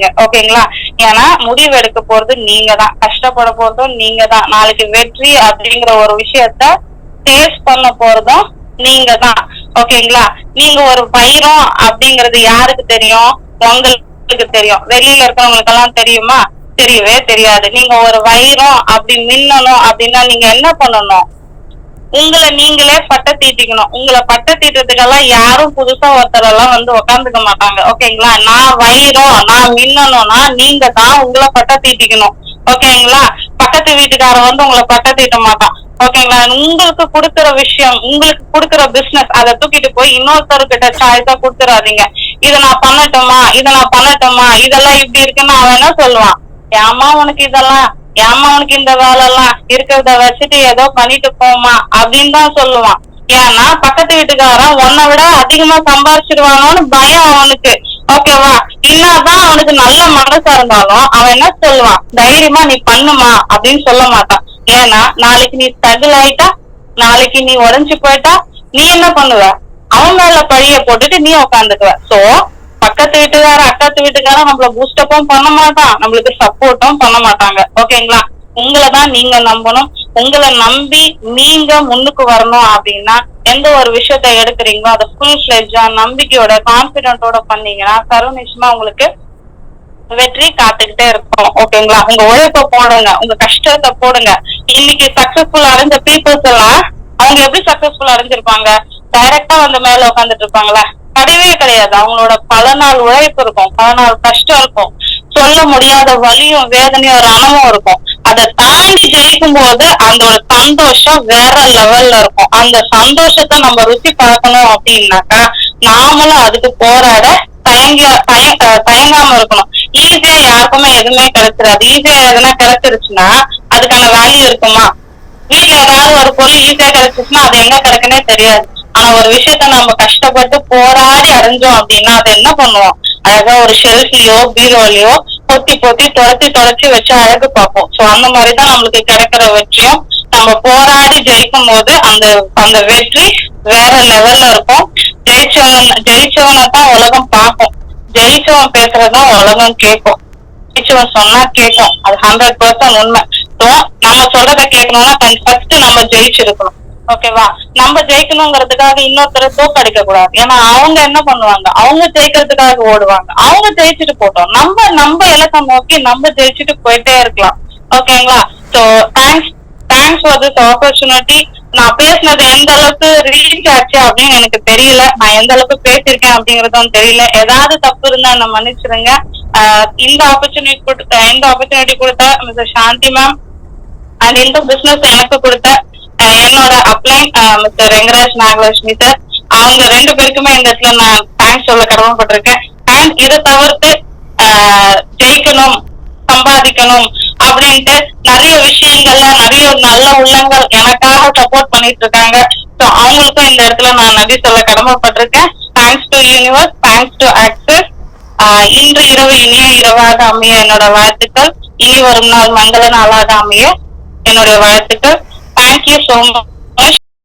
பண்ணாதீங்க. ஓகேங்களா? ஏன்னா முடிவு எடுக்க போறது நீங்க தான், கஷ்டப்பட போறதும் நீங்க தான், நாளைக்கு வெற்றி அப்படிங்கிற ஒரு விஷயத்த டேஸ்ட் பண்ண போறதும் நீங்க தான். ஓகேங்களா? நீங்க ஒரு வைரம் அப்படிங்கறது யாருக்கு தெரியும்? உங்களுக்கு தெரியும். வெளியில இருக்கிறவங்களுக்கு எல்லாம் தெரியுமா? தெரியவே தெரியாது. நீங்க ஒரு வைரம் அப்படி மின்னணும் அப்படின்னா நீங்க என்ன பண்ணணும்? உங்களை நீங்களே பட்ட தீட்டிக்கணும். உங்களை பட்ட தீட்டத்துக்கெல்லாம் யாரும் புதுசா ஒருத்தர் எல்லாம் வந்து உக்காந்துக்க மாட்டாங்க. ஓகேங்களா? நான் வைரம், நான் மின்னணும்னா நீங்க தான் உங்களை பட்ட தீட்டிக்கணும். ஓகேங்களா? பக்கத்து வீட்டுக்காரன் வந்து உங்களை பட்ட தீட்ட மாட்டான். ஓகேங்களா? உங்களுக்கு கொடுக்குற விஷயம், உங்களுக்கு கொடுக்குற பிசினஸ், அதை தூக்கிட்டு போய் இன்னொருத்தர்கிட்ட சாய்ஸா கொடுத்துடாதீங்க. இதை நான் பண்ணட்டுமா, இதை நான் பண்ணட்டுமா, இதெல்லாம் இப்படி இருக்குன்னு அவன் என்ன சொல்லுவான்? ஏமா உனக்கு இதெல்லாம், ஏமா உனக்கு இந்த வேலை எல்லாம் இருக்கிறத வச்சுட்டு ஏதோ பண்ணிட்டு போமா அப்படின்னு தான் சொல்லுவான். ஏன்னா பக்கத்து வீட்டுக்காரன் உன்னை விட அதிகமா சம்பாதிச்சிருவானோன்னு பயம் அவனுக்கு. ஓகேவா? என்னதான் அவனுக்கு நல்ல மனசா இருந்தாலும் அவன் என்ன சொல்லுவான்? தைரியமா நீ பண்ணுமா அப்படின்னு சொல்ல மாட்டான். ஏன்னா நாளைக்கு நீ ஸ்ட்ரகிள் ஆயிட்டா, நாளைக்கு நீ உடைஞ்சு போயிட்டா நீ என்ன பண்ணுவ? அவன் மேல பழிய போட்டுட்டு நீ உட்காந்துக்குவ. சோ பக்கத்து வீட்டுக்கார அக்கத்து வீட்டுக்காரன் நம்மள பூஸ்டப்பும் பண்ண மாட்டான், நம்மளுக்கு சப்போர்ட்டும் பண்ண மாட்டாங்க. ஓகேங்களா? உங்களை தான் நீங்க நம்பணும். உங்களை நம்பி நீங்க முன்னுக்கு வரணும் அப்படின்னா எந்த ஒரு விஷயத்த எடுக்கிறீங்களோ அதை ஃபுல் ஃபிளெட்ஜா நம்பிக்கையோட கான்பிடென்ட்டோட பண்ணீங்கன்னா கருநிச்சயமா உங்களுக்கு வெற்றி காத்துக்கிட்டே இருக்கும். ஓகேங்களா? உங்க உழைப்ப போடுங்க, உங்க கஷ்டத்தை போடுங்க. இன்னைக்கு சக்சஸ்ஃபுல் அடைஞ்ச பீப்புள்ஸ் எல்லாம் அவங்க எப்படி சக்சஸ்ஃபுல் அடைஞ்சிருப்பாங்க? டைரக்டா வந்து மேல உட்காந்துட்டு இருப்பாங்களா? கிடையவே கிடையாது. அவங்களோட பல நாள் உழைப்பு இருக்கும், பல நாள் கஷ்டம் இருக்கும், சொல்ல முடியாத வலியும் வேதனையும் ரணமும் இருக்கும். அதை தாண்டி ஜெயிக்கும் போது அந்த ஒரு சந்தோஷம் வேற லெவல்ல இருக்கும். அந்த சந்தோஷத்தை நம்ம ருசி பார்க்கணும் அப்படின்னாக்கா நாமளும் அதுக்கு போராட தயங்காம இருக்கணும். ஈஸியா யாருக்குமே எதுவுமே கிடைச்சிடாது. ஈஸியா எதுனா கிடைச்சிருச்சுன்னா அதுக்கான வேல்யூ இருக்குமா? வீட்டுல ஏதாவது ஒரு பொருள் ஈஸியா கிடைச்சிச்சுன்னா அது எங்க கிடைக்குன்னே தெரியாது. ஆனா ஒரு விஷயத்த நம்ம கஷ்டப்பட்டு போராடி அடைஞ்சோம் அப்படின்னா அதை என்ன பண்ணுவோம்? அழகா ஒரு ஷெல்ஃப்லயோ பீரோலயோ பொத்தி பொத்தி தொடச்சி வச்சு அழகு பார்ப்போம். சோ அந்த மாதிரிதான் நம்மளுக்கு கிடைக்கிற வெற்றியும். நம்ம போராடி ஜெயிக்கும் போது அந்த அந்த வெற்றி வேற லெவல்ல இருக்கும். ஜெயிச்சவனை தான் உலகம் பார்க்கும், ஜெயிச்சவன் பேசுறதும் உலகம் கேட்கும், ஜெயிச்சவன் சொன்னா கேட்கும். அது 100% உண்மை. ஸோ நம்ம சொல்றத கேட்கணும்னா ஃபர்ஸ்ட் நம்ம ஜெயிச்சிருக்கணும். ஓகேவா? நம்ம ஜெயிக்கணுங்கிறதுக்காக இன்னொருத்தரை தோக்கடிக்க கூடாது. ஏன்னா அவங்க என்ன பண்ணுவாங்க? அவங்க ஜெயிக்கிறதுக்காக ஓடுவாங்க. அவங்க ஜெயிச்சுட்டு போட்டோம், நம்ம இலக்கை நோக்கி நம்ம ஜெயிச்சுட்டு போயிட்டே இருக்கலாம். ஓகேங்களா? So thanks for this opportunity. நான் பேசினது எந்த அளவுக்கு ரீச் ஆச்சு அப்படின்னு எனக்கு தெரியல, நான் எந்த அளவுக்கு பேசியிருக்கேன் அப்படிங்கறதும் தெரியல. ஏதாவது தப்பு இருந்தா என்ன மன்னிச்சிருங்க. இந்த ஆப்பர்ச்சுனிட்டி கொடுத்த மிஸ்டர் சாந்தி மேம் அண்ட் இந்த பிசினஸ் எனக்கு கொடுத்த என்னோட அப்ளைன் மிஸ்டர் ரெங்கராஜ் நாகலட்சுமி சார், அவங்க 2 பேருக்குமே இந்த இடத்துல நான் தேங்க்ஸ் சொல்ல கடமைப்பட்டிருக்கேன். அண்ட் இதை தவிர்த்து ஜெயிக்கணும், சம்பாதிக்கணும் அப்படின்ட்டு நிறைய விஷயங்கள்ல நிறைய நல்ல உள்ளங்கள் எனக்காக சப்போர்ட் பண்ணிட்டு இருக்காங்க. ஸோ அவங்களுக்கும் இந்த இடத்துல நான் நன்றி சொல்ல கடமைப்பட்டிருக்கேன். Thanks to universe, thanks to access. இன்று இரவு இனிய இரவாக அமைய என்னோட வாழ்த்துக்கள். இனி வரும் நாள் மங்கள நாளாக அமைய என்னுடைய வாழ்த்துக்கள். Thank you so much.